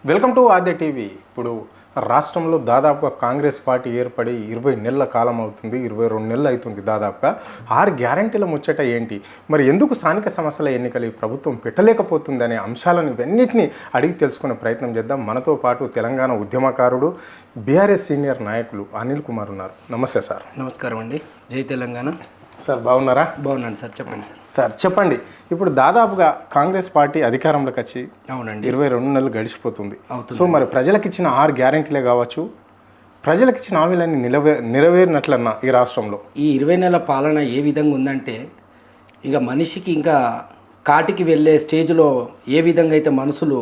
Welcome to Aadya TV. ఇప్పుడు రాష్ట్రంలో దాదాపుగా కాంగ్రెస్ పార్టీ ఏర్పడి 20 నెలల కాలం అవుతుంది, 22 నెలలు అవుతుంది. దాదాపుగా 6 గ్యారంటీల ముచ్చట ఏంటి, మరి ఎందుకు స్థానిక సంస్థల ఎన్నికలు ప్రభుత్వం పెట్టలేకపోతుంది అనే అంశాలను ఇవన్నిటిని అడిగి తెలుసుకునే ప్రయత్నం చేద్దాం. మనతో పాటు తెలంగాణ ఉద్యమకారుడు, బీఆర్ఎస్ సీనియర్ నాయకులు అనిల్ కుమార్ ఉన్నారు. నమస్తే సార్. నమస్కారం అండి. జై తెలంగాణ. సార్ బాగున్నారా? బాగున్నాను సార్. చెప్పండి సార్. సార్ చెప్పండి, ఇప్పుడు దాదాపుగా కాంగ్రెస్ పార్టీ అధికారంలోకి వచ్చి అవునండి 22 నెలలు గడిచిపోతుంది. సో మరి ప్రజలకు ఇచ్చిన 6 గ్యారెంటీలే కావచ్చు, ప్రజలకు ఇచ్చిన హామీలన్నీ నెరవేరినట్లన్నా ఈ రాష్ట్రంలో ఈ 20 నెలల పాలన ఏ విధంగా ఉందంటే, ఇక మనిషికి ఇంకా కాటికి వెళ్ళే స్టేజ్లో ఏ విధంగా అయితే మనసులు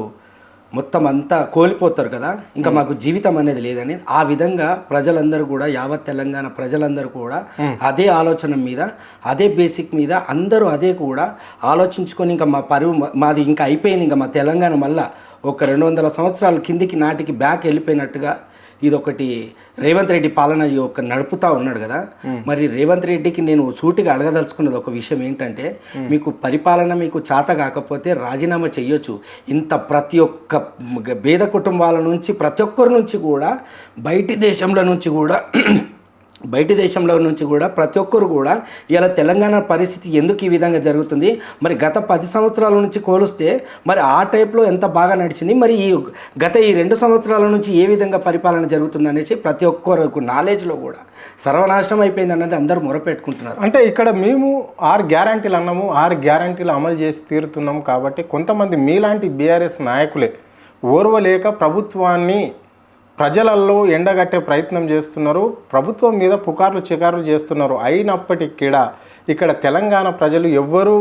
మొత్తం అంతా కోల్పోతారు కదా, ఇంకా మాకు జీవితం అనేది లేదని ఆ విధంగా ప్రజలందరూ కూడా, యావత్ తెలంగాణ ప్రజలందరూ కూడా అదే ఆలోచన మీద, అదే బేసిక్ మీద అందరూ అదే కూడా ఆలోచించుకొని ఇంకా మాది ఇంకా అయిపోయింది, ఇంకా మా తెలంగాణ మళ్ళా ఒక 200 సంవత్సరాల కిందికి నాటికి బ్యాక్ వెళ్ళిపోయినట్టుగా ఇదొకటి రేవంత్ రెడ్డి పాలన ఒక నడుపుతా ఉన్నాడు కదా. మరి రేవంత్ రెడ్డికి నేను సూటిగా అడగదలుచుకున్నది ఒక విషయం ఏంటంటే, మీకు పరిపాలన మీకు చేత కాకపోతే రాజీనామా చెయ్యొచ్చు. ఇంత ప్రతి ఒక్క పేద కుటుంబాల నుంచి, ప్రతి ఒక్కరి నుంచి కూడా, బయటి దేశంలో నుంచి కూడా ప్రతి ఒక్కరు కూడా ఇలా తెలంగాణ పరిస్థితి ఎందుకు ఈ విధంగా జరుగుతుంది, మరి గత 10 సంవత్సరాల నుంచి కోలుస్తే మరి ఆ టైప్లో ఎంత బాగా నడిచింది, మరి గత ఈ 2 సంవత్సరాల నుంచి ఏ విధంగా పరిపాలన జరుగుతుంది అనేసి ప్రతి ఒక్కరికి నాలెడ్జ్లో కూడా సర్వనాశనం అయిపోయింది అన్నది అందరూ మొరపెట్టుకుంటున్నారు. అంటే ఇక్కడ మేము 6 గ్యారంటీలు అన్నాము, 6 గ్యారంటీలు అమలు చేసి తీరుతున్నాము కాబట్టి కొంతమంది మీలాంటి బీఆర్ఎస్ నాయకులే ఓర్వలేక ప్రభుత్వాన్ని ప్రజలలో ఎండగట్టే ప్రయత్నం చేస్తున్నారు, ప్రభుత్వం మీద పుకార్లు చికార్లు చేస్తున్నారు. అయినప్పటికీ ఇక్కడ తెలంగాణ ప్రజలు ఎవ్వరూ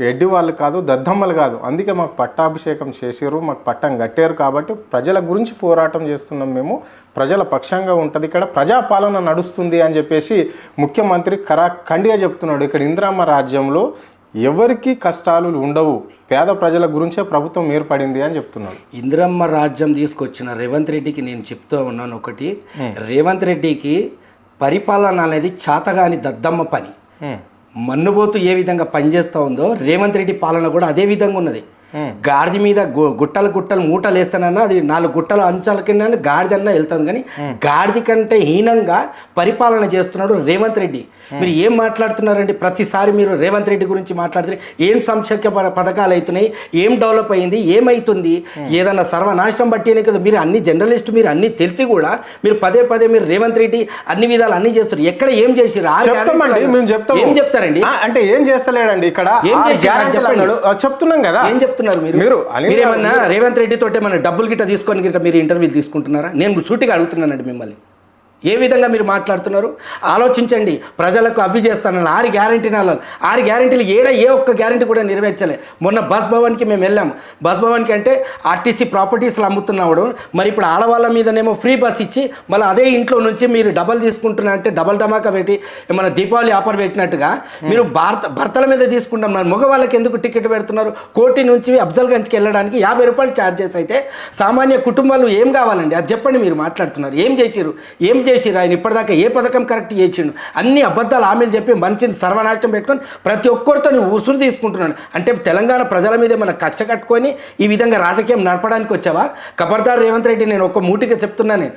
ఎడ్డి వాళ్ళు కాదు, దద్దమ్మలు కాదు. అందుకే మాకు పట్టాభిషేకం చేసారు, మాకు పట్టం కట్టారు కాబట్టి ప్రజల గురించి పోరాటం చేస్తున్నాం, మేము ప్రజల పక్షంగా ఉంటుంది, ఇక్కడ ప్రజాపాలన నడుస్తుంది అని చెప్పేసి ముఖ్యమంత్రి ఖండిగా చెప్తున్నాడు. ఇక్కడ ఇందిరమ్మ రాజ్యంలో ఎవరికి కష్టాలు ఉండవు, పేద ప్రజల గురించే ప్రభుత్వం ఏర్పడింది అని చెప్తున్నాడు. ఇందిరమ్మ రాజ్యం తీసుకొచ్చిన రేవంత్ రెడ్డికి నేను చెప్తూ ఉన్నాను ఒకటి, రేవంత్ రెడ్డికి పరిపాలన అనేది చాతగాని దద్దమ్మ పని. మన్నుబోతు ఏ విధంగా పనిచేస్తూ ఉందో రేవంత్ రెడ్డి పాలన కూడా అదే విధంగా ఉన్నది. గాడిద మీద గుట్టలు మూటలు వేస్తానన్నా అది 4 గుట్టల అంచాల కింద గాడిదన్నా వెళ్తుంది, కానీ గాడిద కంటే హీనంగా పరిపాలన చేస్తున్నాడు రేవంత్ రెడ్డి. మీరు ఏం మాట్లాడుతున్నారండి? ప్రతిసారి మీరు రేవంత్ రెడ్డి గురించి మాట్లాడితే ఏం సంక్షేమ పథకాలు అవుతున్నాయి, ఏం డెవలప్ అయింది, ఏమవుతుంది, ఏదన్నా సర్వనాశనం బట్టినే కదా. మీరు అన్ని జర్నలిస్ట్, మీరు అన్ని తెలిసి కూడా మీరు పదే మీరు రేవంత్ రెడ్డి అన్ని విధాలు అన్ని చేస్తారు. ఎక్కడ ఏం చేసిరు? ఏం చెప్తారండి? అంటే ఏం చేస్తలేడండి ఇక్కడ, చెప్తున్నాం కదా. ఏం చెప్తున్నారు మీరేమన్నా రేవంత్ రెడ్డి తోటే మన డబ్బులు గిట్ట తీసుకొని గిట్ట మీరు ఇంటర్వ్యూలు తీసుకుంటున్నారా? నేను సూటిగా అడుగుతున్నానండి మిమ్మల్ని, ఏ విధంగా మీరు మాట్లాడుతున్నారు ఆలోచించండి. ప్రజలకు అవి చేస్తానని 6 గ్యారెంటీలు ఏ ఒక్క గ్యారెంటీ కూడా నెరవేర్చలే. మొన్న బస్ భవన్కి మేము వెళ్ళాము. బస్ భవన్కి అంటే ఆర్టీసీ ప్రాపర్టీస్లో అమ్ముతున్నాడు, మరి ఇప్పుడు ఆడవాళ్ళ మీదనేమో ఫ్రీ బస్ ఇచ్చి మళ్ళీ అదే ఇంట్లో నుంచి మీరు డబల్ తీసుకుంటున్నా అంటే డబల్ ధమాకా పెట్టి మన దీపావళి ఆఫర్ పెట్టినట్టుగా మీరు భర్తల మీద తీసుకుంటాం. మరి మగవాళ్ళకి ఎందుకు టికెట్ పెడుతున్నారు? కోటి నుంచి అఫ్జల్గంజ్కి వెళ్ళడానికి 50 రూపాయలు ఛార్జెస్ అయితే సామాన్య కుటుంబాలు ఏం కావాలండి? అది చెప్పండి. మీరు మాట్లాడుతున్నారు ఏం చేసిరు? ఆయన ఇప్పటిదాకా ఏ పథకం కరెక్ట్ చేసిండు? అన్ని అబద్ధాలు హామీలు చెప్పి మనిషిని సర్వనాశనం పెట్టుకొని ప్రతి ఒక్కరితో ఉసురు తీసుకుంటున్నాడు. అంటే తెలంగాణ ప్రజల మీద మన కక్ష కట్టుకొని ఈ విధంగా రాజకీయం నడపడానికి వచ్చావా? ఖబర్దార్ రేవంత్ రెడ్డి, నేను ఒక మూటిగా చెప్తున్నాను,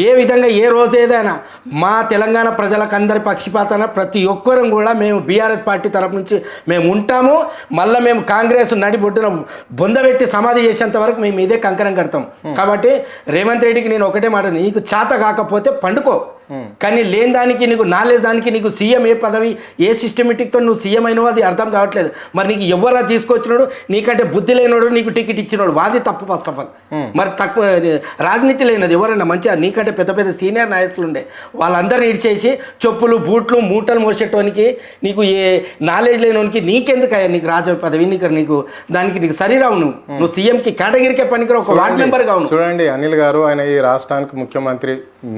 ఏ విధంగా ఏ రోజు ఏదైనా మా తెలంగాణ ప్రజలకు అందరి పక్షపాతాన ప్రతి ఒక్కరం కూడా మేము బీఆర్ఎస్ పార్టీ తరపు నుంచి మేము ఉంటాము. మళ్ళీ మేము కాంగ్రెస్ నడిబొడ్డున బొందబెట్టి సమాధి చేసేంత వరకు మేము ఇదే కంకణం కడతాం. కాబట్టి రేవంత్ రెడ్డికి నేను ఒకటే మాట, నీకు చేత కాకపోతే పండుకో, కానీ లేని దానికి నీకు నాలెడ్జ్ దానికి నీకు సీఎం ఏ పదవి ఏ సిస్టమేటిక్తో నువ్వు సీఎం అయినవో అది అర్థం కావట్లేదు. మరి నీకు ఎవరా తీసుకొచ్చినాడు? నీకంటే బుద్ధి లేనోడు నీకు టికెట్ ఇచ్చినాడు, వాది తప్పు. ఫస్ట్ ఆఫ్ ఆల్ మరి తక్కువ రాజనీతి లేనిది ఎవరైనా మంచిగా నీకంటే పెద్ద సీనియర్ నాయకులు ఉండే వాళ్ళందరినీ ఇడిచేసి చెప్పులు బూట్లు మూటలు మోసేటోనికి నీకు ఏ నాలెడ్జ్ లేనోనికి నీకెందుకు నీకు రాజ పదవి? నీకు దానికి నీకు సరిరావు. నువ్వు సీఎంకి కేటగిరీకే పనికిరా, ఒక వార్డ్ మెంబర్ కావు. చూడండి అనిల్ గారు, ఆయన ఈ రాష్ట్రానికి ముఖ్యమంత్రి,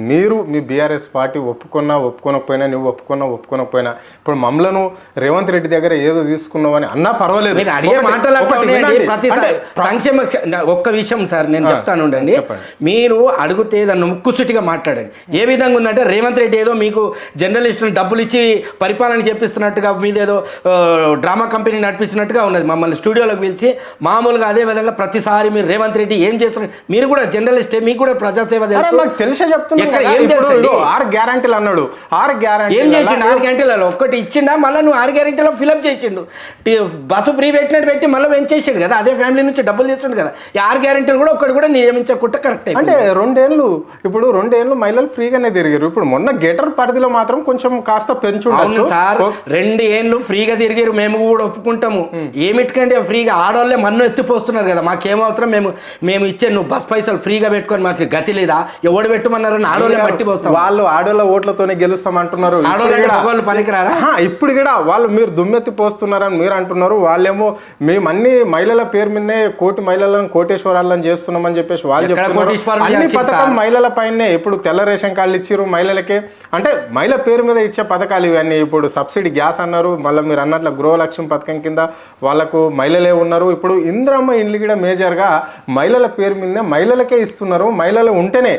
మీరు మీ బీఆర్ఎస్ బీఆర్ఎస్ పార్టీ ఒప్పుకోకపోయినా నువ్వు ఒప్పుకోకపోయినా ఇప్పుడు మమ్మలను రేవంత్ రెడ్డి దగ్గర ఏదో తీసుకున్నావని అన్నా పర్వాలేదు. మీరు అడిగే సంక్షేమ ఒక్క విషయం సార్ నేను చెప్తాను ఉండండి. మీరు అడిగితే దాన్ని ముక్కుసుటిగా మాట్లాడండి. ఏ విధంగా ఉందంటే రేవంత్ రెడ్డి ఏదో మీకు జర్నలిస్టులను డబ్బులు ఇచ్చి పరిపాలన చేపిస్తున్నట్టుగా మీదేదో డ్రామా కంపెనీ నడిపించినట్టుగా ఉన్నది. మమ్మల్ని స్టూడియోలోకి పిలిచి మామూలుగా అదే విధంగా ప్రతిసారి మీరు రేవంత్ రెడ్డి ఏం చేస్తున్నారు, మీరు కూడా జర్నలిస్టే, మీకు కూడా ప్రజాసేవ తెలిసే చెప్తున్నారు. ఏం చేసిండు 6 గ్యారెంటీలలో ఒక్కటి ఇచ్చిండా, మళ్ళీ నువ్వు 6 గ్యారెంటీలో ఫిల్అప్ చేసిండు. బస్సు ఫ్రీ పెట్టినట్టు పెట్టి మళ్ళీ పెంచేసాడు కదా, అదే ఫ్యామిలీ నుంచి డబ్బులు చేస్తుండు కదా. ఈ 6 గ్యారెంటీలు కూడా ఒక్కటి కూడా నియమించకుండా కరెక్ట్. అంటే 2 ఏళ్ళు మహిళలు ఫ్రీగానే తిరిగారు. ఇప్పుడు మొన్న గేటర్ పరిధిలో మాత్రం కొంచెం కాస్త పెంచుండొచ్చు సార్. 2 ఏళ్ళు ఫ్రీగా తిరిగారు, మేము కూడా ఒప్పుకుంటాము. ఏమిటికంటే ఫ్రీగా ఆడవాళ్ళే మన్ను ఎత్తిపోస్తున్నారు కదా, మాకేం అవసరం, మేము ఇచ్చే నువ్వు బస్ పైసలు ఫ్రీగా పెట్టుకొని మాకు గతి లేదా, ఎవడు పెట్టుమన్నారని ఆడవాళ్ళే పట్టి పోస్తాం. వాళ్ళు ఆడవాళ్ళ ఓట్లతోనే గెలుస్తాం అంటున్నారు. ఆడవాళ్ళు పనికిరారా? ఇప్పుడు కూడా వాళ్ళు మీరు దుమ్మెత్తి పోస్తున్నారని మీరు అంటున్నారు. వాళ్ళేమో మేము అన్ని మహిళల పేరు మీదనే కోటి మహిళలను కోటేశ్వరాలను చేస్తున్నామని చెప్పేసి వాళ్ళు చెప్తున్నారు. అన్ని పథకం మహిళల పైనే. ఇప్పుడు తెల్ల రేషన్ కార్డులు ఇచ్చిర్రు మహిళలకే, అంటే మహిళ పేరు మీద ఇచ్చే పథకాలు ఇవన్నీ. ఇప్పుడు సబ్సిడీ గ్యాస్ అన్నారు, మళ్ళీ మీరు అన్నట్లు గృహలక్ష్మి పథకం కింద వాళ్ళకు మహిళలే ఉన్నారు. ఇప్పుడు ఇందిరమ్మ ఇండ్లు కూడా మేజర్గా మహిళల పేరు మీదనే మహిళలకే ఇస్తున్నారు. మహిళలు ఉంటేనే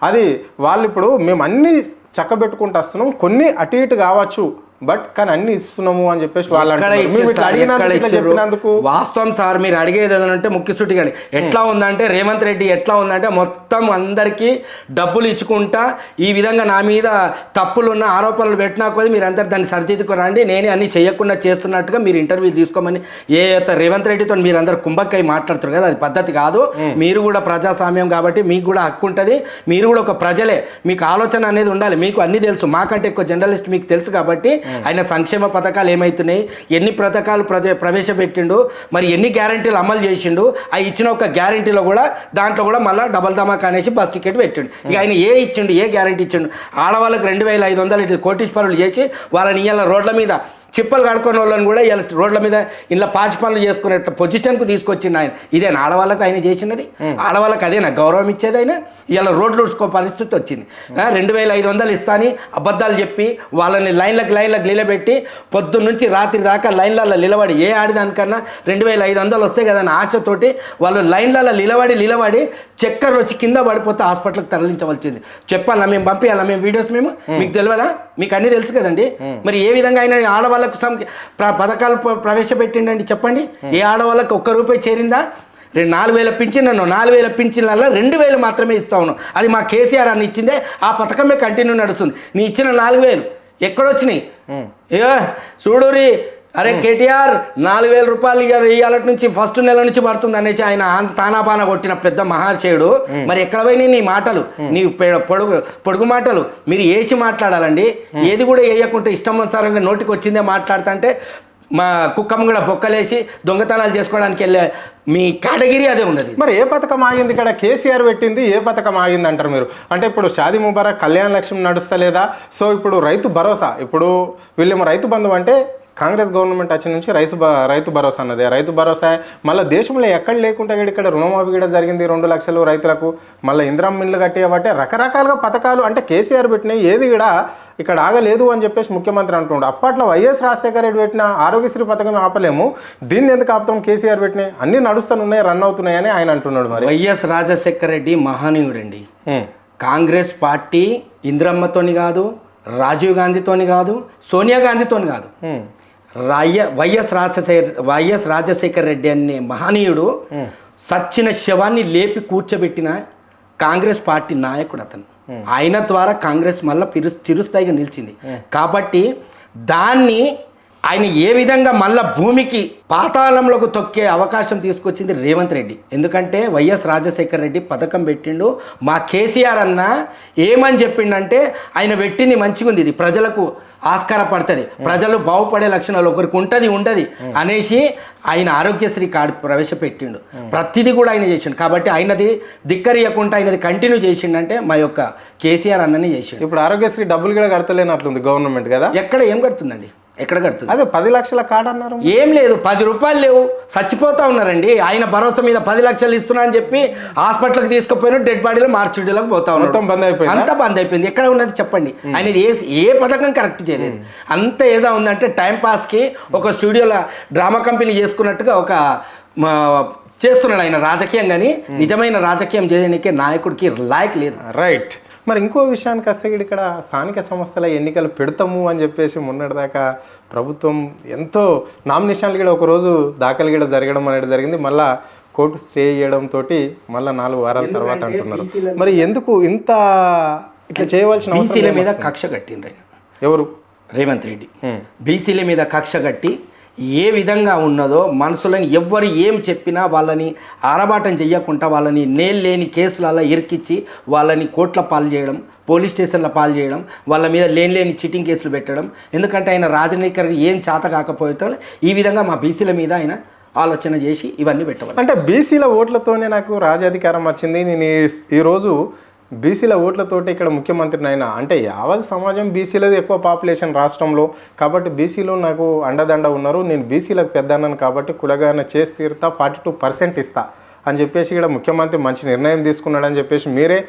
అది వాళ్ళు ఇప్పుడు మేము అన్ని చక్కబెట్టుకుంటూ వస్తున్నాం, కొన్ని అటు ఇటు కావచ్చు బట్ కానీ అన్ని ఇస్తున్నాము అని చెప్పేసి వాళ్ళు చెప్పినందుకు వాస్తవం సార్. మీరు అడిగేది ఏదంటే ముఖ్యసూటిగా ఎట్లా ఉందంటే రేవంత్ రెడ్డి ఎట్లా ఉందంటే మొత్తం అందరికీ డబ్బులు ఇచ్చుకుంటా ఈ విధంగా నా మీద తప్పులున్న ఆరోపణలు పెట్టినా కొద్ది మీరు అందరు దాన్ని సరిదిద్దుకోరండి, నేనే అన్ని చేయకుండా చేస్తున్నట్టుగా మీరు ఇంటర్వ్యూ తీసుకోమని రేవంత్ రెడ్డితో మీరు అందరు కుంభక్కై మాట్లాడుతారు కదా, అది పద్ధతి కాదు. మీరు కూడా ప్రజాస్వామ్యం కాబట్టి మీకు కూడా హక్కు ఉంటుంది, మీరు కూడా ఒక ప్రజలే, మీకు ఆలోచన అనేది ఉండాలి. మీకు అన్ని తెలుసు, మాకంటే ఎక్కువ జర్నలిస్ట్ మీకు తెలుసు కాబట్టి ఆయన సంక్షేమ పథకాలు ఏమవుతున్నాయి, ఎన్ని పథకాలు ప్రవేశపెట్టిండు, మరి ఎన్ని గ్యారెంటీలు అమలు చేసిండు, ఆ ఇచ్చిన ఒక గ్యారెంటీలో కూడా దాంట్లో కూడా మళ్ళీ డబల్ ధమాకా అనేసి బస్ టికెట్ పెట్టిండు. ఇక ఆయన ఏ గ్యారెంటీ ఇచ్చిండు, ఆడవాళ్ళకి 2500 కోటీశ్వరులు చేసి వాళ్ళని ఇవాళ రోడ్ల మీద చిప్పలు కడుకునే వాళ్ళని కూడా ఇలా రోడ్ల మీద ఇలా పాచి పనులు చేసుకునే పొజిషన్కు తీసుకొచ్చింది ఆయన. ఇదేనా ఆడవాళ్ళకు ఆయన చేసినది? ఆడవాళ్ళకి అదేనా గౌరవం ఇచ్చేది? ఆయన ఇలా రోడ్లు ఉడుచుకో పరిస్థితి వచ్చింది. 2500 ఇస్తాని అబద్ధాలు చెప్పి వాళ్ళని లైన్లకు నిలబెట్టి పొద్దున్న నుంచి రాత్రి దాకా లైన్లలో నిలబడి ఏ ఆడిదానికన్నా 2500 వస్తాయి కదా అని ఆశతోటి వాళ్ళు లైన్లలో నిలబడి చక్కర్లు వచ్చి కింద పడిపోతే హాస్పిటల్కి తరలించవలసింది. చెప్పాలా మేము పంపించాలా మేము వీడియోస్ మీకు తెలియదా? మీకు అన్నీ తెలుసు కదండి. మరి ఏ విధంగా ఆయన ఆడవాళ్ళకు పథకాలు ప్రవేశపెట్టిండండి చెప్పండి. ఏ ఆడవాళ్ళకి ₹1 చేరిందా? 4000 పింఛన్ నన్ను 4000 పింఛన్లలో 2000 మాత్రమే ఇస్తా ఉన్నాను. అది మా కేసీఆర్ అని ఇచ్చిందే, ఆ పథకమే కంటిన్యూ నడుస్తుంది. నీ ఇచ్చిన 4000 ఎక్కడొచ్చినాయి? చూడురి, అరే కేటీఆర్ 4000 రూపాయలు ఇవాళ నుంచి ఫస్ట్ నెల నుంచి పడుతుంది అనేసి ఆయన తానాపాన కొట్టిన పెద్ద మహాశయుడు. మరి ఎక్కడ పోయినాయి నీ మాటలు, నీ పొడుగు మాటలు? మీరు ఏసి మాట్లాడాలండి, ఏది కూడా వేయకుంటే ఇష్టమనుసారంగా నోటికి వచ్చిందే మాట్లాడుతుంటే మా కుక్కమ్మ కూడా బొక్కలేసి దొంగతనాలు చేసుకోవడానికి వెళ్ళే మీ కేటగిరీ అదే ఉన్నది. మరి ఏ పథకం ఆగింది ఇక్కడ? కేసీఆర్ పెట్టింది ఏ పథకం ఆగింది అంటారు మీరు? అంటే ఇప్పుడు షాదీ ముబారక్ కళ్యాణ లక్ష్యం నడుస్తలేదా? సో ఇప్పుడు రైతు భరోసా, ఇప్పుడు వీళ్ళేమో రైతు బంధువు అంటే కాంగ్రెస్ గవర్నమెంట్ వచ్చిన నుంచి రైతు భరోసా అన్నది. రైతు భరోసా మళ్ళీ దేశంలో ఎక్కడ లేకుండా ఇక్కడ రుణమాఫీ కూడా జరిగింది 2 లక్షలు రైతులకు. మళ్ళీ ఇందిరమ్మ ఇండ్లు కట్టేవట్టే రకరకాలుగా పథకాలు అంటే కేసీఆర్ పెట్టినాయి, ఏది కూడా ఇక్కడ ఆగలేదు అని చెప్పేసి ముఖ్యమంత్రి అంటుండే. అప్పట్లో వైఎస్ రాజశేఖర రెడ్డి పెట్టిన ఆరోగ్యశ్రీ పథకం ఆపలేము, దీన్ని ఎందుకు ఆపుతాం? కేసీఆర్ పెట్టినాయి అన్ని నడుస్తున్నాయి, రన్ అవుతున్నాయని ఆయన అంటున్నాడు. మరి వైఎస్ రాజశేఖర రెడ్డి మహనీయుడండి. కాంగ్రెస్ పార్టీ ఇందిరమ్మతోని కాదు, రాజీవ్ గాంధీతోని కాదు, సోనియా గాంధీతోని కాదు, వైఎస్ రాజశేఖర రెడ్డి అనే మహనీయుడు సచ్చిన శవాన్ని లేపి కూర్చోబెట్టిన కాంగ్రెస్ పార్టీ నాయకుడు అతను. ఆయన ద్వారా కాంగ్రెస్ మళ్ళీ చిరుస్థాయిగా నిలిచింది. కాబట్టి దాన్ని ఆయన ఏ విధంగా మళ్ళా భూమికి పాతాళంలోకి తొక్కే అవకాశం తీసుకొచ్చింది రేవంత్ రెడ్డి. ఎందుకంటే వైఎస్ రాజశేఖర రెడ్డి పథకం పెట్టిండు, మా కేసీఆర్ అన్న ఏమని చెప్పిండంటే ఆయన పెట్టింది మంచిగా ఉంది, ఇది ప్రజలకు ఆస్కారపడుతుంది, ప్రజలు బాగుపడే లక్షణాలు ఒకరికి ఉండదు అనేసి ఆయన ఆరోగ్యశ్రీ కార్డు ప్రవేశపెట్టిండు. ప్రతిదీ కూడా ఆయన చేసిండు. కాబట్టి ఆయనది ధిక్కరియకుండా ఆయనది కంటిన్యూ చేసిండంటే మా యొక్క కేసీఆర్ అన్నని చేసిండు. ఇప్పుడు ఆరోగ్యశ్రీ డబ్బులు కూడా కడతలేనట్లుంది గవర్నమెంట్ కదా. ఎక్కడ ఏం కడుతుందండి? ఎక్కడ కడుతుంది? అదే 10 లక్షల కార్డు అన్నారు. ఏం లేదు, 10 రూపాయలు లేవు, చచ్చిపోతా ఉన్నారండి. ఆయన భరోసా మీద 10 లక్షలు ఇస్తున్నా అని చెప్పి హాస్పిటల్కి తీసుకుపోయిన డెడ్ బాడీలో మార్చిడీలోకి పోతా ఉన్నారు. అంతా బంద్ అయిపోయింది. ఎక్కడ ఉన్నది చెప్పండి? ఆయన ఏ పథకం కరెక్ట్ చేయలేదు. అంత ఏదో ఉందంటే టైం పాస్కి ఒక స్టూడియోలో డ్రామా కంపెనీ చేసుకున్నట్టుగా ఒక చేస్తున్నాడు ఆయన రాజకీయం. కానీ నిజమైన రాజకీయం చేయడానికి నాయకుడికి లాయక్ లేదు. రైట్. మరి ఇంకో విషయానికి వస్తే ఇక్కడ స్థానిక సంస్థల ఎన్నికలు పెడతాము అని చెప్పేసి మొన్నటిదాకా ప్రభుత్వం ఎంతో నామినేషన్లు కూడా ఒకరోజు దాఖలు కూడా జరగడం అనేది జరిగింది. మళ్ళీ కోర్టు స్టే చేయడంతో మళ్ళీ 4 వారాల తర్వాత అంటున్నారు. మరి ఎందుకు ఇంత ఇట్లా చేయవలసిన బీసీల మీద కక్ష కట్టిండ్రు ఆయన. ఎవరు? రేవంత్ రెడ్డి బీసీల మీద కక్ష కట్టి ఏ విధంగా ఉన్నదో మనసులని ఎవ్వరు ఏం చెప్పినా వాళ్ళని ఆరబాటం చెయ్యకుండా వాళ్ళని లేని కేసులలో ఇరికిచ్చి వాళ్ళని కోర్టుల పాలు చేయడం, పోలీస్ స్టేషన్ల పాలు చేయడం, వాళ్ళ మీద లేని చీటింగ్ కేసులు పెట్టడం. ఎందుకంటే ఆయన రాజనీతిగా ఏం చేత కాకపోతే ఈ విధంగా మా బీసీల మీద ఆయన ఆలోచన చేసి ఇవన్నీ పెట్టవాలి. అంటే బీసీల ఓట్లతోనే నాకు రాజాధికారం వచ్చింది, నేను ఈరోజు బీసీల ఓట్లతోటి ఇక్కడ ముఖ్యమంత్రిని అయినా అంటే యావత్ సమాజం బీసీలది ఎక్కువ పాపులేషన్ రాష్ట్రంలో కాబట్టి బీసీలో నాకు అండదండ ఉన్నారు, నేను బీసీలకు పెద్దన్నాను కాబట్టి కులగాన చేసి తీరుతా 42% ఇస్తా అని చెప్పేసి ఇక్కడ ముఖ్యమంత్రి మంచి నిర్ణయం తీసుకున్నాడని చెప్పేసి మీరే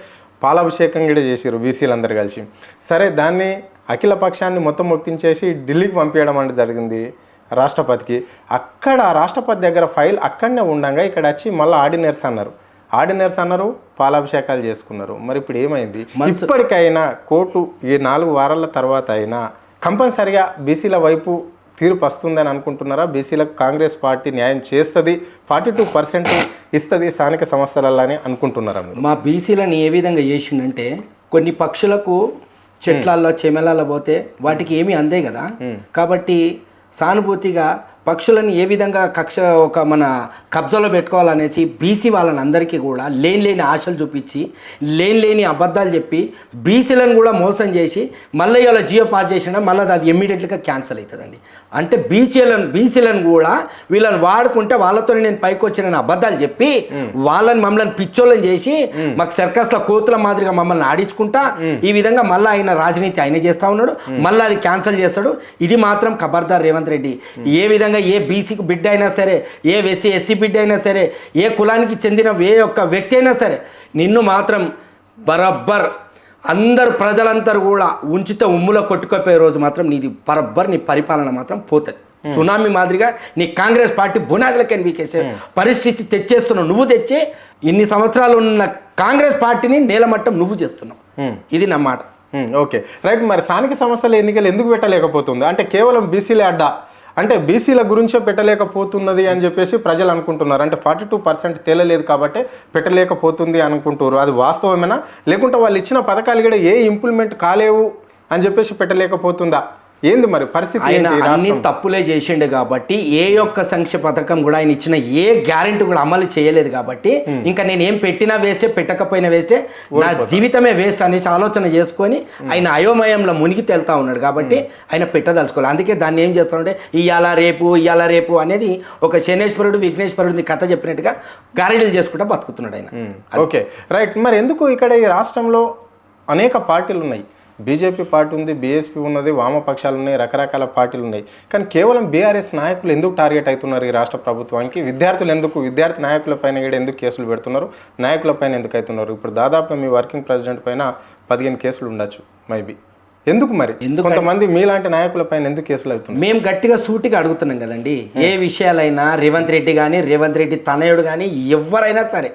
పాలాభిషేకం కూడా చేసారు బీసీలందరూ కలిసి. సరే, దాన్ని అఖిల పక్షాన్ని మొత్తం ఒప్పించేసి ఢిల్లీకి పంపించడం అంటే జరిగింది రాష్ట్రపతికి. అక్కడ రాష్ట్రపతి దగ్గర ఫైల్ అక్కడనే ఉండగా ఇక్కడ వచ్చి మళ్ళీ ఆర్డినర్స్ అన్నారు, పాలాభిషేకాలు చేసుకున్నారు. మరి ఇప్పుడు ఏమైంది? ఇప్పటికైనా కోర్టు ఈ 4 వారాల తర్వాత అయినా కంపల్సరిగా బీసీల వైపు తీర్పు వస్తుందని అనుకుంటున్నారా? బీసీలకు కాంగ్రెస్ పార్టీ న్యాయం చేస్తుంది, 42% ఇస్తుంది స్థానిక సంస్థలని అనుకుంటున్నారా? మా బీసీలను ఏ విధంగా చేసిందంటే కొన్ని పక్షులకు చెట్లల్లో చెమెలలో పోతే వాటికి ఏమీ అందే కదా, కాబట్టి సానుభూతిగా పక్షులను ఏ విధంగా మన కబ్జాలో పెట్టుకోవాలనేసి బీసీ వాళ్ళని అందరికీ కూడా లేని ఆశలు చూపించి లేని అబద్ధాలు చెప్పి బీసీలను కూడా మోసం చేసి మళ్ళీ ఇలా జియో పాస్ చేసినా మళ్ళీ అది ఇమ్మీడియట్గా క్యాన్సిల్ అవుతుందండి. అంటే బీసీలను కూడా వీళ్ళని వాడుకుంటే వాళ్ళతో నేను పైకి వచ్చిన అబద్ధాలు చెప్పి మమ్మల్ని పిచ్చోళ్ళని చేసి మాకు సర్కస్లో కోతుల మాదిరిగా మమ్మల్ని ఆడించుకుంటా ఈ విధంగా మళ్ళీ ఆయన రాజనీతి ఆయన చేస్తూ ఉన్నాడు, మళ్ళీ అది క్యాన్సిల్ చేస్తాడు. ఇది మాత్రం ఖబర్దార్ రేవంత్ రెడ్డి. ఏ విధంగా ఏ బీసీకి బిడ్డ అయినా సరే, ఏ ఎస్సీ బిడ్డ అయినా సరే, ఏ కులానికి చెందిన ఏ ఒక్క వ్యక్తి అయినా సరే నిన్ను మాత్రం బరబ్బర్ అందరు ప్రజలందరూ కూడా ఉంచితే ఉమ్ములో కొట్టుకుపోయే రోజు మాత్రం నీది బరబ్బర్ నీ పరిపాలన మాత్రం పోతుంది. సునామీ మాదిరిగా నీ కాంగ్రెస్ పార్టీ బునాదులకే వీకేసే పరిస్థితి తెచ్చేస్తున్నావు. నువ్వు తెచ్చి ఇన్ని సంవత్సరాలు ఉన్న కాంగ్రెస్ పార్టీని నేలమట్టం నువ్వు చేస్తున్నావు. ఇది నా మాట. Okay, right. మరి స్థానిక సంస్థల ఎన్నికలు ఎందుకు పెట్టలేకపోతుంది? అంటే కేవలం బీసీలే అడ్డా, అంటే బీసీల గురించే పెట్టలేకపోతున్నది అని చెప్పేసి ప్రజలు అనుకుంటున్నారు. అంటే 42% తేలలేదు కాబట్టి పెట్టలేకపోతుంది అనుకుంటారు. అది వాస్తవమేనా? లేకుంటే వాళ్ళు ఇచ్చిన పథకాలు కూడా ఏ ఇంప్లిమెంట్ కాలేవు అని చెప్పేసి పెట్టలేకపోతుందా? ఏంది మరి పరిస్థితి? ఆయన అన్ని తప్పులే చేసిండు కాబట్టి ఏ ఒక్క సంక్షేమ పథకం కూడా ఆయన ఇచ్చిన ఏ గ్యారెంటీ కూడా అమలు చేయలేదు కాబట్టి ఇంకా నేను ఏం పెట్టినా వేస్టే, పెట్టకపోయినా వేస్టే, నా జీవితమే వేస్ట్ అనేసి ఆలోచన చేసుకొని ఆయన అయోమయంలో మునిగి తేలుతా ఉన్నాడు కాబట్టి ఆయన పెట్టదలుచుకోవాలి. అందుకే దాన్ని ఏం చేస్తామంటే ఇయ్యాల రేపు అనేది ఒక శనేశ్వరుడు విఘ్నేశ్వరుడిని కథ చెప్పినట్టుగా గారెడీలు చేసుకుంటా బతుకుతున్నాడు ఆయన. Okay, right. మరి ఎందుకు ఇక్కడ ఈ రాష్ట్రంలో అనేక పార్టీలు ఉన్నాయి? బీజేపీ పార్టీ ఉంది, బీఎస్పీ ఉన్నది, వామపక్షాలు ఉన్నాయి, రకరకాల పార్టీలు ఉన్నాయి. కానీ కేవలం బీఆర్ఎస్ నాయకులు ఎందుకు టార్గెట్ అవుతున్నారు ఈ రాష్ట్ర ప్రభుత్వానికి? విద్యార్థి నాయకులపైన కూడా ఎందుకు కేసులు పెడుతున్నారు? నాయకులపైన ఎందుకు అవుతున్నారు? ఇప్పుడు దాదాపు మీ వర్కింగ్ ప్రెసిడెంట్ పైన 15 కేసులు ఉండొచ్చు మేబీ. ఎందుకు మరి కొంతమంది మీలాంటి నాయకుల పైన ఎందుకు కేసులు అవుతుంది? మేము గట్టిగా సూటిగా అడుగుతున్నాం కదండి. ఏ విషయాలైనా రేవంత్ రెడ్డి కానీ, రేవంత్ రెడ్డి తనయుడు కానీ ఎవరైనా సరే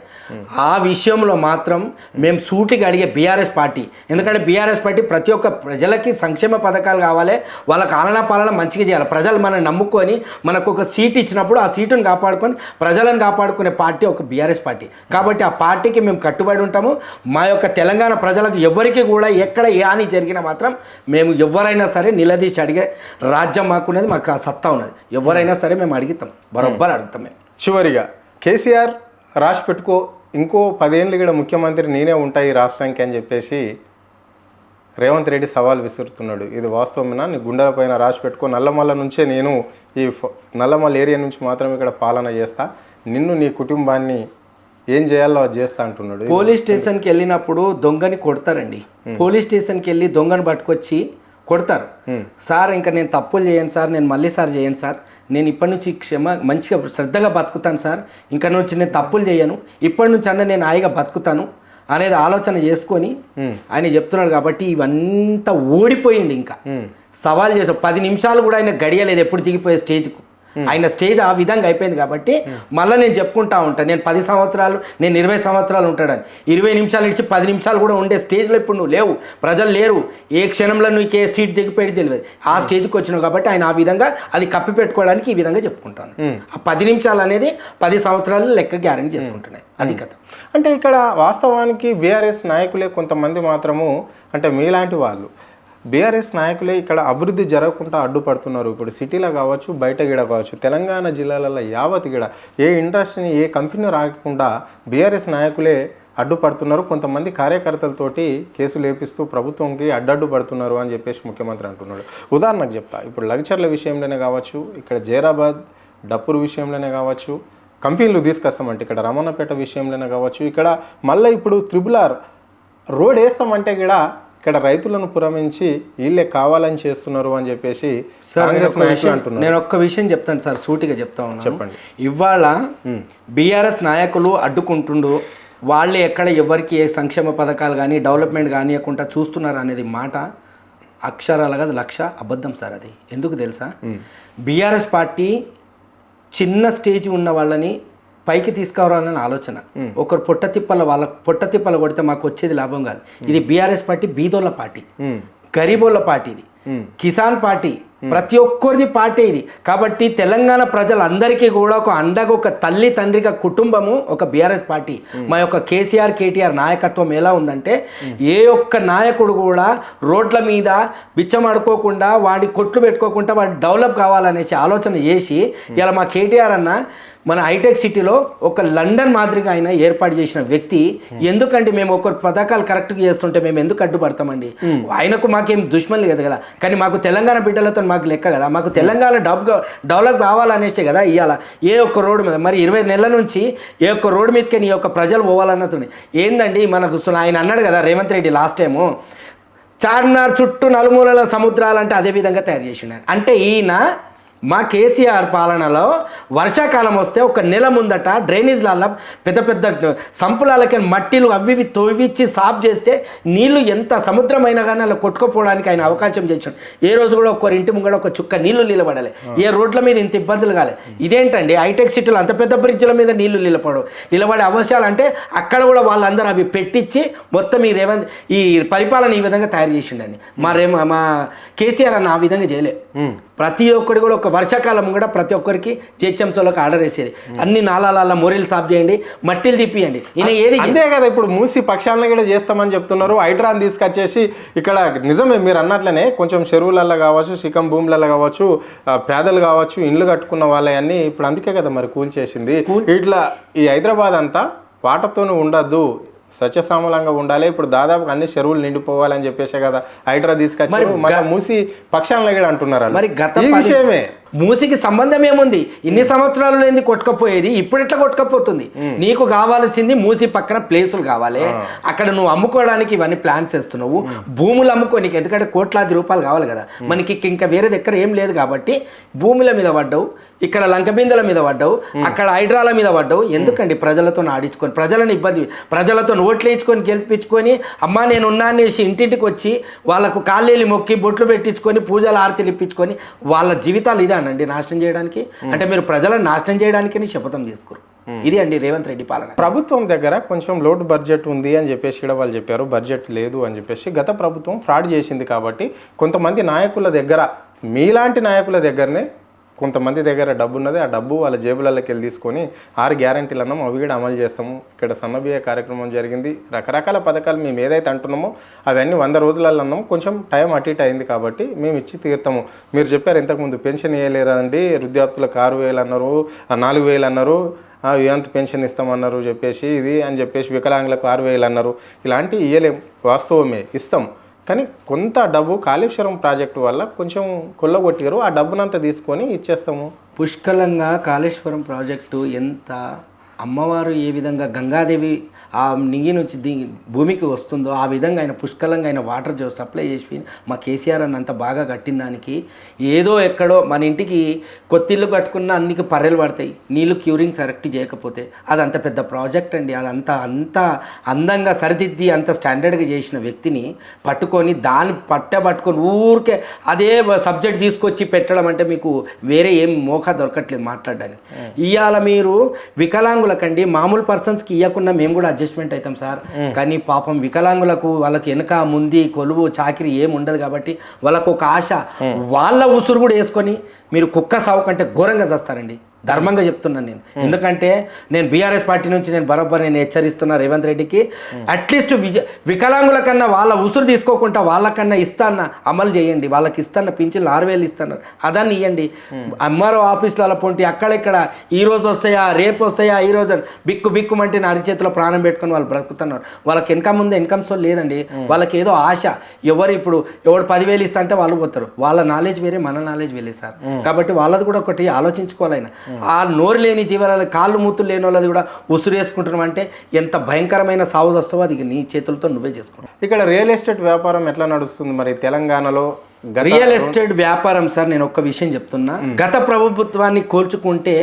ఆ విషయంలో మాత్రం మేము సూటిగా అడిగే బీఆర్ఎస్ పార్టీ. ఎందుకంటే బీఆర్ఎస్ పార్టీ ప్రతి ఒక్క ప్రజలకి సంక్షేమ పథకాలు కావాలి, వాళ్ళకి ఆలనా పాలన మంచిగా చేయాలి. ప్రజలు మనల్ని నమ్ముకొని మనకు ఒక సీట్ ఇచ్చినప్పుడు ఆ సీటును కాపాడుకొని ప్రజలను కాపాడుకునే పార్టీ ఒక బీఆర్ఎస్ పార్టీ. కాబట్టి ఆ పార్టీకి మేము కట్టుబడి ఉంటాము. మా యొక్క తెలంగాణ ప్రజలకు ఎవరికి కూడా ఎక్కడ ఏ హాని జరిగినా మాత్రం మేము ఎవరైనా సరే నిలదీసి అడిగే రాజ్యం మాకున్నది, మాకు ఆ సత్తా ఉన్నది. ఎవరైనా సరే మేము అడుగుతాం, బరోబ్బర్ అడుగుతాం. మేము చివరిగా కేసీఆర్ రాసి పెట్టుకో, ఇంకో 10 ఏళ్ళు కూడా ముఖ్యమంత్రి నేనే ఉంటాయి ఈ రాష్ట్రానికి అని చెప్పేసి రేవంత్ రెడ్డి సవాల్ విసురుతున్నాడు. ఇది వాస్తవమేనా? నీ గుండెల పైన రాసి పెట్టుకో, నల్లమల్ల నుంచే నేను ఈ నల్లమల్ల ఏరియా నుంచి మాత్రం ఇక్కడ పాలన చేస్తా, నిన్ను నీ కుటుంబాన్ని ఏం చేయాలో అది చేస్తా అంటున్నాడు. పోలీస్ స్టేషన్కి వెళ్ళినప్పుడు దొంగని కొడతారండి. పోలీస్ స్టేషన్కి వెళ్ళి దొంగని పట్టుకొచ్చి కొడతారు. సార్ ఇంకా నేను తప్పులు చేయను సార్, నేను మళ్ళీ సార్ చేయను సార్, నేను ఇప్పటి నుంచి మంచిగా శ్రద్ధగా బతుకుతాను సార్, ఇంకా నుంచి నేను తప్పులు చేయను, ఇప్పటి నుంచి అన్న నేను హాయిగా బతుకుతాను అనేది ఆలోచన చేసుకొని ఆయన చెప్తున్నాడు. కాబట్టి ఇవంతా ఓడిపోయింది. ఇంకా సవాల్ చేసాం 10 నిమిషాలు కూడా ఆయన గడియలేదు ఎప్పుడు దిగిపోయే స్టేజ్కు. ఆయన స్టేజ్ ఆ విధంగా అయిపోయింది. కాబట్టి మళ్ళీ నేను చెప్పుకుంటా ఉంటాను, నేను 10 సంవత్సరాలు, నేను 20 సంవత్సరాలు ఉంటాడని. 20 నిమిషాలు ఇచ్చి 10 నిమిషాలు కూడా ఉండే స్టేజ్లో ఇప్పుడు నువ్వు లేవు, ప్రజలు లేరు, ఏ క్షణంలో నీకు ఏ సీట్ దిగిపోయేది తెలియదు. ఆ స్టేజ్కి వచ్చినావు కాబట్టి ఆయన ఆ విధంగా అది కప్పి పెట్టుకోవడానికి ఈ విధంగా చెప్పుకుంటాను. ఆ 10 నిమిషాలు అనేది 10 సంవత్సరాలు లెక్క గ్యారెంటీ చేసుకుంటున్నాయి. అది కథ. అంటే ఇక్కడ వాస్తవానికి బీఆర్ఎస్ నాయకులే కొంతమంది మాత్రము, అంటే మీలాంటి వాళ్ళు బీఆర్ఎస్ నాయకులే ఇక్కడ అభివృద్ధి జరగకుండా అడ్డుపడుతున్నారు. ఇప్పుడు సిటీలో కావచ్చు, బయట గిడ కావచ్చు, తెలంగాణ జిల్లాలలో యావత్ గిడ ఏ ఇండస్ట్రీని, ఏ కంపెనీ రాకుండా బీఆర్ఎస్ నాయకులే అడ్డుపడుతున్నారు. కొంతమంది కార్యకర్తలతోటి కేసులు లేపిస్తూ ప్రభుత్వంకి అడ్డడ్డు పడుతున్నారు అని చెప్పేసి ముఖ్యమంత్రి అంటున్నాడు. ఉదాహరణకు చెప్తా, ఇప్పుడు లగ్చర్ల విషయంలోనే కావచ్చు, ఇక్కడ జైరాబాద్ డప్పురు విషయంలోనే కావచ్చు, కంపెనీలు తీసుకొస్తామంటే ఇక్కడ రమణపేట విషయంలోనే కావచ్చు, ఇక్కడ మళ్ళీ ఇప్పుడు త్రిబుల్ రోడ్ వేస్తామంటే కూడా ఇక్కడ రైతులను పురమించి వీళ్ళే కావాలని చేస్తున్నారు అని చెప్పేసి కాంగ్రెస్ నాయకులు అంటున్నారు. నేను ఒక్క విషయం చెప్తాను సార్, సూటిగా చెప్తా ఉన్నాను. చెప్పండి. ఇవాళ బీఆర్ఎస్ నాయకులు అడ్డుకుంటుండు, వాళ్ళే ఎక్కడ ఎవరికి ఏ సంక్షేమ పథకాలు కానీ డెవలప్మెంట్ కానియకుండా చూస్తున్నారు అనేది మాట అక్షరాలుగా 1,00,000 అబద్ధం సార్. అది ఎందుకు తెలుసా? బీఆర్ఎస్ పార్టీ చిన్న స్టేజ్ ఉన్న వాళ్ళని పైకి తీసుకురావాలని ఆలోచన. ఒకరు వాళ్ళ పొట్ట తిప్పల కొడితే మాకు వచ్చేది లాభం కాదు. ఇది బీఆర్ఎస్ పార్టీ బీదోళ్ళ పార్టీ, గరీబోళ్ళ పార్టీ, ఇది కిసాన్ పార్టీ, ప్రతి ఒక్కరిది పార్టీ ఇది. కాబట్టి తెలంగాణ ప్రజలందరికీ కూడా ఒక అండగా, ఒక తల్లి తండ్రిగా కుటుంబము ఒక బీఆర్ఎస్ పార్టీ. మా యొక్క కేసీఆర్ కేటీఆర్ నాయకత్వం ఎలా ఉందంటే, ఏ ఒక్క నాయకుడు కూడా రోడ్ల మీద బిచ్చమడుకోకుండా, వాడి కొట్లు పెట్టుకోకుండా వాడి డెవలప్ కావాలనేసి ఆలోచన చేసి ఇలా మా కేటీఆర్ అన్న మన హైటెక్ సిటీలో ఒక లండన్ మాదిరిగా ఆయన ఏర్పాటు చేసిన వ్యక్తి. ఎందుకంటే మేము ఒకరు పథకాలు కరెక్ట్గా చేస్తుంటే మేము ఎందుకు అడ్డుపడతామండి? ఆయనకు మాకేం దుష్మన్ లేదు కదా, కానీ మాకు తెలంగాణ బిడ్డలతో మాకు లెక్క కదా, మాకు తెలంగాణ డెవలప్ కావాలనేసే కదా ఇవాళ ఏ ఒక్క రోడ్డు మీద. మరి 20 నెలల నుంచి ఏ ఒక్క రోడ్డు మీదకే నీ యొక్క ప్రజలు పోవాలన్నది ఏందండి మనకు. ఆయన అన్నాడు కదా రేవంత్ రెడ్డి లాస్ట్ టైము, చార్మినార్ చుట్టూ నలుమూలల సముద్రాలు అంటే అదే విధంగా తయారు చేసినాడు. అంటే ఈయన మా కేసీఆర్ పాలనలో వర్షాకాలం వస్తే ఒక నెల ముందట డ్రైనేజ్లలో పెద్ద పెద్ద సంపులాలకి మట్టిలు అవి తవ్విచ్చి సాఫ్ చేస్తే నీళ్లు ఎంత సముద్రమైనా కానీ అలా కొట్టుకుపోవడానికి ఆయన అవకాశం చేశాడు. ఏ రోజు కూడా ఒక్కరి ఇంటి ముంగడ ఒక చుక్క నీళ్లు నిలబడాలి, ఏ రోడ్ల మీద ఇంత ఇబ్బందులు కాలే. ఇదేంటండి హైటెక్ సిటీలో అంత పెద్ద బ్రిడ్జ్ల మీద నీళ్లు నిలబడే అవసరాలు అంటే అక్కడ కూడా వాళ్ళందరూ అవి పెట్టించి మొత్తం ఈ పరిపాలన ఈ విధంగా తయారు చేసిండండి. మా కేసీఆర్ అన్న ఆ విధంగా చేయలే. ప్రతి ఒక్కటి కూడా ఒక వర్షాకాలం కూడా ప్రతి ఒక్కరికి జిహెచ్ఎంసీలోకి ఆర్డర్ వేసేది, అన్ని నాలాల మొరీలు సాఫ్ చేయండి, మట్టిలు తిప్పియండి. ఈయన ఏది అంతే కదా. ఇప్పుడు మూసి పక్షాలను కూడా చేస్తామని చెప్తున్నారు. హైడ్రాన్ తీసుకొచ్చేసి ఇక్కడ నిజమే మీరు అన్నట్లనే కొంచెం చెరువులలో కావచ్చు, శిఖం భూములలో కావచ్చు, పేదలు కావచ్చు, ఇండ్లు కట్టుకున్న వాళ్ళని ఇప్పుడు అందుకే కదా మరి కూల్చేసింది. ఇట్లా ఈ హైదరాబాద్ అంతా వాటర్తోనే ఉండద్దు, సత్యసామలంగా ఉండాలి. ఇప్పుడు దాదాపు అన్ని చెరువులు నిండిపోవాలని చెప్పేసే కదా హైడ్రా తీసుకొచ్చి మళ్ళీ మూసి పక్షాలను కూడా అంటున్నారు. మరి గత విషయమే మూసికి సంబంధం ఏముంది? ఇన్ని సంవత్సరాలు లేని కొట్టుకపోయేది ఇప్పుడు ఎట్లా కొట్టుకపోతుంది? నీకు కావాల్సింది మూసి పక్కన ప్లేసులు కావాలి, అక్కడ నువ్వు అమ్ముకోవడానికి ఇవన్నీ ప్లాన్స్ చేస్తున్నావు. భూములు అమ్ముకోనికి ఎందుకంటే కోట్లాది రూపాయలు కావాలి కదా మనకి, ఇంకా వేరే దగ్గర ఏం లేదు. కాబట్టి భూముల మీద పడ్డావు, ఇక్కడ లంకబిందెల మీద పడ్డావు, అక్కడ హైడ్రాల మీద పడ్డావు. ఎందుకండి ప్రజలతో ఆడించుకొని, ప్రజలను ఇబ్బంది, ప్రజలతో ఓట్లు వేయించుకొని గెలిపించుకొని అమ్మా నేను ఉన్నా అనేసి ఇంటింటికి వచ్చి వాళ్ళకు కాళ్ళేలి మొక్కి బొట్లు పెట్టించుకొని పూజలు ఆరతిలు ఇప్పించుకొని వాళ్ళ జీవితాలు ఇదే అండి నాశనం చేయడానికి. అంటే మీరు ప్రజలను నాశనం చేయడానికి శపథం తీసుకోరు. ఇది అండి రేవంత్ రెడ్డి పాలన. ప్రభుత్వం దగ్గర కొంచెం లోటు బడ్జెట్ ఉంది అని చెప్పేసి కూడా వాళ్ళు చెప్పారు, బడ్జెట్ లేదు అని చెప్పేసి. గత ప్రభుత్వం ఫ్రాడ్ చేసింది కాబట్టి కొంతమంది నాయకుల దగ్గర, మీలాంటి నాయకుల దగ్గరనే కొంతమంది దగ్గర డబ్బు ఉన్నది, ఆ డబ్బు వాళ్ళ జేబులలోకి వెళ్ళి తీసుకొని 6 గ్యారంటీలు అన్నాము అవి కూడా అమలు చేస్తాము. ఇక్కడ సన్నబియ్య కార్యక్రమం జరిగింది, రకరకాల పథకాలు మేము ఏదైతే అంటున్నామో అవన్నీ 100 రోజులలో అన్నాము. కొంచెం టైం అటు ఇటు అయింది కాబట్టి మేము ఇచ్చి తీరుతాము. మీరు చెప్పారు ఇంతకుముందు పెన్షన్ ఇవ్వలేరండి, వృద్ధాప్తులకు 6,000 అన్నారు, 4,000 అన్నారు, ఎంత పెన్షన్ ఇస్తామన్నారు చెప్పేసి ఇది అని చెప్పేసి, వికలాంగులకు 6,000 అన్నారు. ఇలాంటివి ఇవ్వలేం, వాస్తవమే ఇస్తాం. కానీ కొంత డబ్బు కాళేశ్వరం ప్రాజెక్టు వల్ల కొంచెం కొల్లగొట్టారు, ఆ డబ్బునంతా తీసుకొని ఇచ్చేస్తాము. పుష్కలంగా కాళేశ్వరం ప్రాజెక్టు ఎంత అమ్మవారు ఏ విధంగా గంగాదేవి ఆ నింగి నుంచి భూమికి వస్తుందో ఆ విధంగా ఆయన పుష్కలంగా ఆయన వాటర్ సప్లై చేసి మా కేసీఆర్ అని అంత బాగా కట్టిన దానికి ఏదో ఎక్కడో మన ఇంటికి కొత్తిల్లు కట్టుకున్న అన్నికి పర్రెలు పడతాయి, నీళ్ళు క్యూరింగ్ కరెక్ట్ చేయకపోతే. అది అంత పెద్ద ప్రాజెక్ట్ అండి. అదంతా అంత అందంగా సరిదిద్ది అంత స్టాండర్డ్గా చేసిన వ్యక్తిని పట్టుకొని దాన్ని పట్టుకొని ఊరికే అదే సబ్జెక్ట్ తీసుకొచ్చి పెట్టడం అంటే మీకు వేరే ఏం మోకా దొరకట్లేదు మాట్లాడడానికి. ఇవాళ మీరు వికలాంగులకండి మామూలు పర్సన్స్కి ఇవ్వకుండా మేము కూడా అడ్జస్ట్మెంట్ అవుతాం సార్, కానీ పాపం వికలాంగులకు వాళ్ళకి వెనక ముందు కొలువు చాకిరి ఏమి ఉండదు కాబట్టి వాళ్ళకు ఒక ఆశ, వాళ్ళ ఉసురు కూడా వేసుకొని మీరు కుక్క సావు కంటే ఘోరంగా చేస్తారండి. ధర్మంగా చెప్తున్నాను నేను. ఎందుకంటే నేను బీఆర్ఎస్ పార్టీ నుంచి నేను బరోబ్బర్ నేను హెచ్చరిస్తున్నా రేవంత్ రెడ్డికి, అట్లీస్ట్ వికలాంగుల కన్నా వాళ్ళ ఉసురు తీసుకోకుండా వాళ్ళకన్నా ఇస్తాన్న అమలు చేయండి. వాళ్ళకి ఇస్తాన్న పింఛన్లు 6,000 ఇస్తున్నారు, అదాన్ని ఇవ్వండి. ఎంఆర్ఓ ఆఫీసుల పొంటి అక్కడెక్కడ ఈ రోజు వస్తాయా రేపు వస్తాయా ఈ రోజు బిక్కుమంటే నా అరిచేతిలో ప్రాణం పెట్టుకొని వాళ్ళు బ్రతుకుతున్నారు. వాళ్ళకి ఇన్కమ్ సోర్స్ లేదండి. వాళ్ళకి ఏదో ఆశ, ఎవరు 10,000 ఇస్తా అంటే వాళ్ళు పోతారు. వాళ్ళ నాలెడ్జ్ వేరే, మన నాలెడ్జ్ వేరే సార్. కాబట్టి వాళ్ళది కూడా ఒకటి ఆలోచించుకోవాలైనా. ఆ నోరు లేని జీవనాలు కాళ్ళు మూతులు లేని వాళ్ళది కూడా ఉసురు వేసుకుంటున్నాం అంటే ఎంత భయంకరమైన సాగు వస్తావో అది నీ చేతులతో నువ్వే చేసుకుంటావు. ఇక్కడ రియల్ ఎస్టేట్ వ్యాపారం ఎట్లా నడుస్తుంది మరి తెలంగాణలో? రియల్ ఎస్టేట్ వ్యాపారం సార్, నేను ఒక్క విషయం చెప్తున్నా. గత ప్రభుత్వాన్ని కోల్చుకుంటే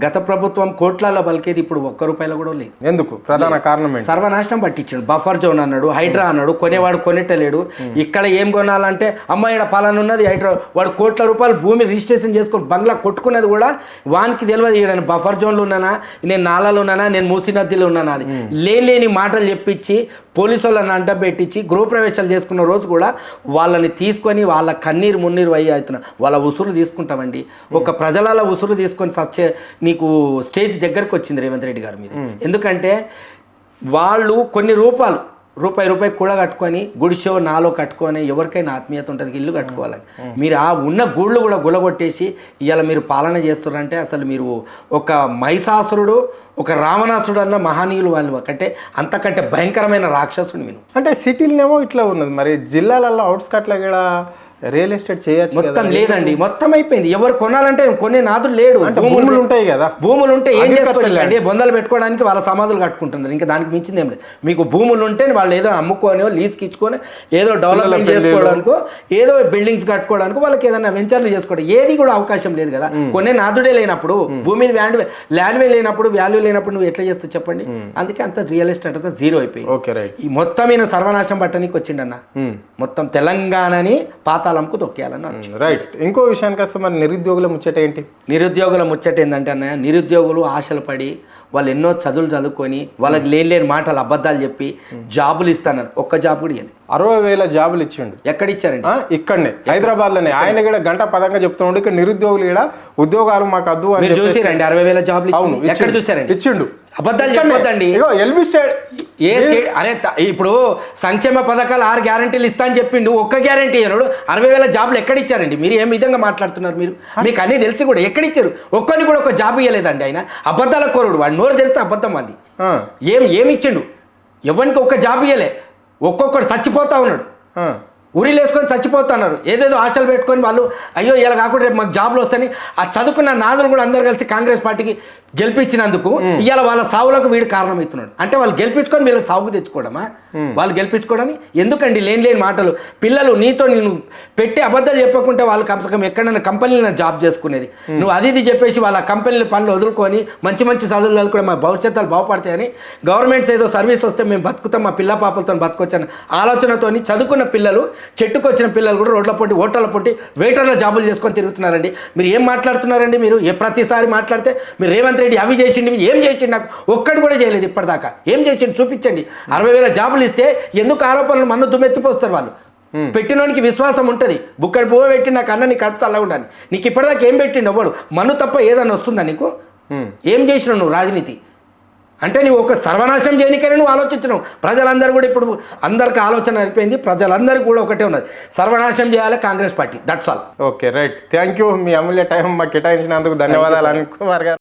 గత ప్రభుత్వం కోట్లలో బలికేది ఇప్పుడు ₹1 కూడా లేదు. ఎందుకు? ప్రధాన కారణం ఏంటి? సర్వనాశనం పట్టించాడు. బఫర్ జోన్ అన్నాడు, హైడ్రా అన్నాడు, కొనేవాడు కొనేటలేడు. ఇక్కడ ఏం కొనాలంటే అమ్మాయి పాలన ఉన్నది హైడ్రా, వాడు ₹1,00,000 భూమి రిజిస్ట్రేషన్ చేసుకొని బంగ్లా కొట్టుకున్నది కూడా వానికి తెలియదు. నేను బఫర్ జోన్లో ఉన్నానా, నేను నాలాలో ఉన్నానా, నేను మూసీ నదిలో ఉన్నానా, అది లేని మాటలు చెప్పించి పోలీసు వాళ్ళని అడ్డబెట్టించి గృహప్రవేశాలు చేసుకున్న రోజు కూడా వాళ్ళని తీసుకొని వాళ్ళ కన్నీరు మున్నీరు అవుతున్నా వాళ్ళ ఉసురు తీసుకుంటామండి. ఒక ప్రజల ఉసురు తీసుకొని సచ్చే నీకు స్టేజ్ దగ్గరకు వచ్చింది రేవంత్ రెడ్డి గారి మీద. ఎందుకంటే వాళ్ళు కొన్ని రూపాయి కూడా కట్టుకొని గుడిసో నాలో కట్టుకొని ఎవరికైనా ఆత్మీయత ఉంటుంది, ఇల్లు కట్టుకోవాలని. మీరు ఆ ఉన్న గూళ్ళు కూడా గులగొట్టేసి ఇవాళ మీరు పాలన చేస్తున్నారంటే అసలు మీరు ఒక మహిషాసురుడు, ఒక రావణాసుడు అన్న మహనీయులు వాళ్ళు కంటే అంతకంటే భయంకరమైన రాక్షసుడు మీరు. అంటే సిటీలనేమో ఇట్లా ఉన్నది, మరి జిల్లాలలో అవుట్స్కట్లో కూడా రియల్ ఎస్టేట్ చేయొచ్చు. మొత్తం లేదండి, మొత్తం అయిపోయింది. ఎవరు కొనాలంటే కొనే నాదుడు లేడు. భూములు ఉంటాయి కదా, భూములు ఉంటే ఏం చేసుకోండి, బొందలు పెట్టుకోవడానికి వాళ్ళ సమాధులు కట్టుకుంటున్నారు. ఇంకా దానికి మించింది ఏం లేదు. మీకు భూములు ఉంటే వాళ్ళు ఏదో అమ్ముకోనో లీజ్కి ఇచ్చుకొని ఏదో డెవలప్మెంట్ చేసుకోవడానికో ఏదో బిల్డింగ్స్ కట్టుకోవడానికి వాళ్ళకి ఏదైనా వెంచర్లు చేసుకోవడం ఏది కూడా అవకాశం లేదు కదా. కొనే నాదుడే లేనప్పుడు, భూమి మీద ల్యాండ్ లేనప్పుడు, వాల్యూ లేనప్పుడు నువ్వు ఎట్లా చేస్తావు చెప్పండి. అందుకే అంత రియల్ ఎస్టేట్ అంతా జీరో అయిపోయింది. ఈ మొత్తం ఈయన సర్వనాశనం పట్టడానికి వచ్చిండన్న. మొత్తం తెలంగాణని పాతాళంకు తొక్కేయాలన్న. రైట్. ఇంకో విషయానికి వస్తే మరి నిరుద్యోగుల ముచ్చట ఏంటి? నిరుద్యోగుల ముచ్చట ఏంటంటే అన్నయ్య, నిరుద్యోగులు ఆశలు పడి వాళ్ళు ఎన్నో చదువులు చదువుకొని వాళ్ళకి లేని మాటలు అబద్ధాలు చెప్పి జాబులు ఇస్తాన్నారు. ఒక్క జాబ్ కూడా ఇవ్వాలి. 60,000 జాబులు ఇచ్చిండు. ఎక్కడ ఇచ్చారండి? ఇక్కడనే హైదరాబాద్లోనే. ఆయన కూడా గంట పదంగా చెప్తుండే ఇక్కడ నిరుద్యోగులు ఇక్కడ ఉద్యోగాలు మాకు వద్దు అని. మీరు చూసిరండి 60,000 జాబులు? అవును, ఎక్కడ చూసారండి? ఇచ్చిండు. అబద్ధాలు చెప్పొద్దండి. ఎల్బీ స్టేట్ ఏ స్టేట్? అరే ఇప్పుడు సంక్షేమ పథకాలు 6 గ్యారంటీలు ఇస్తా అని చెప్పిండు, ఒక్క గ్యారంటీ ఇవ్వడు. 60,000 జాబులు ఎక్కడ ఇచ్చారండి? మీరు ఏం విధంగా మాట్లాడుతున్నారు? మీకు అన్నీ తెలిసి కూడా ఎక్కడ ఇచ్చారు? ఒక్కరిని కూడా ఒక జాబ్ ఇవ్వలేదండి ఆయన. అబద్ధాల కోరుడు, వాడు నోరు తెరిస్తే అబద్ధం అది. ఏమి ఇచ్చిండు? ఎవరికి ఒక్క జాబ్ ఇవ్వలే. ఒక్కొక్కడు చచ్చిపోతా ఉన్నాడు, ఉరిలు వేసుకొని చచ్చిపోతున్నారు. ఏదేదో ఆశలు పెట్టుకొని వాళ్ళు అయ్యో ఇలా కాకుండా రేపు మాకు జాబ్లు వస్తాయని ఆ చదువుకున్న నాదులు కూడా అందరు కలిసి కాంగ్రెస్ పార్టీకి గెలిపించినందుకు ఇవాళ వాళ్ళ సావులకు వీడు కారణమవుతున్నాడు. అంటే వాళ్ళు గెలిపించుకొని వీళ్ళ సాగుకు తెచ్చుకోవడమా? వాళ్ళు గెలిపించుకోవడని ఎందుకండి లేని మాటలు? పిల్లలు నీతో నేను పెట్టి అబద్ధాలు చెప్పకుంటే వాళ్ళు కమ్సకం ఎక్కడైనా కంపెనీలో జాబ్ చేసుకునేది. నువ్వు అది ఇది చెప్పేసి వాళ్ళ కంపెనీల పనులు వదులుకొని మంచి చదువులు చదువుకోవడం మా భవిష్యత్తులు బాగుపడతాయని గవర్నమెంట్స్ ఏదో సర్వీస్ వస్తే మేము బతుకుతాం, మా పిల్ల పాపలతో బతుకొచ్చాను ఆలోచనతో చదువుకున్న పిల్లలు, చెట్టుకు వచ్చిన పిల్లలు కూడా రోడ్ల పొంటి ఓటర్ల పొంటి వెయిటర్ల జాబులు చేసుకొని తిరుగుతున్నారండి. మీరు ఏం మాట్లాడుతున్నారండి? మీరు ప్రతిసారి మాట్లాడితే మీరు రేవంత్ రెడ్డి అవి చేసిండి ఏం చేసిండి, నాకు ఒక్కటి కూడా చేయలేదు ఇప్పటిదాకా. ఏం చేసిండు చూపించండి. 60,000 జాబులు ఇస్తే ఎందుకు ఆరోపణలు మన్ను దుమ్మెత్తిపోస్తారు వాళ్ళు? పెట్టినోనికి విశ్వాసం ఉంటుంది. బుక్కడి పువ్వు పెట్టి నాకు అన్న నీకు కడుపు అలా ఉండాలి. నీకు ఇప్పటిదాకా ఏం పెట్టిండు అవ్వడు? మన్ను తప్ప ఏదన్నా వస్తుందా నీకు? ఏం చేసినావు నువ్వు రాజనీతి? అంటే నువ్వు ఒక సర్వనాశనం చేయనికనే నువ్వు ఆలోచించినావు. ప్రజలందరూ కూడా ఇప్పుడు అందరికి ఆలోచన అయిపోయింది. ప్రజలందరూ కూడా ఒకటే ఉన్నది, సర్వనాశనం చేయాలి Congress party. That's all. Okay, right. Thank you. Me Amulya time మాకు కేటాయించినందుకు ధన్యవాదాలు అనిల్ కుమార్ గారు.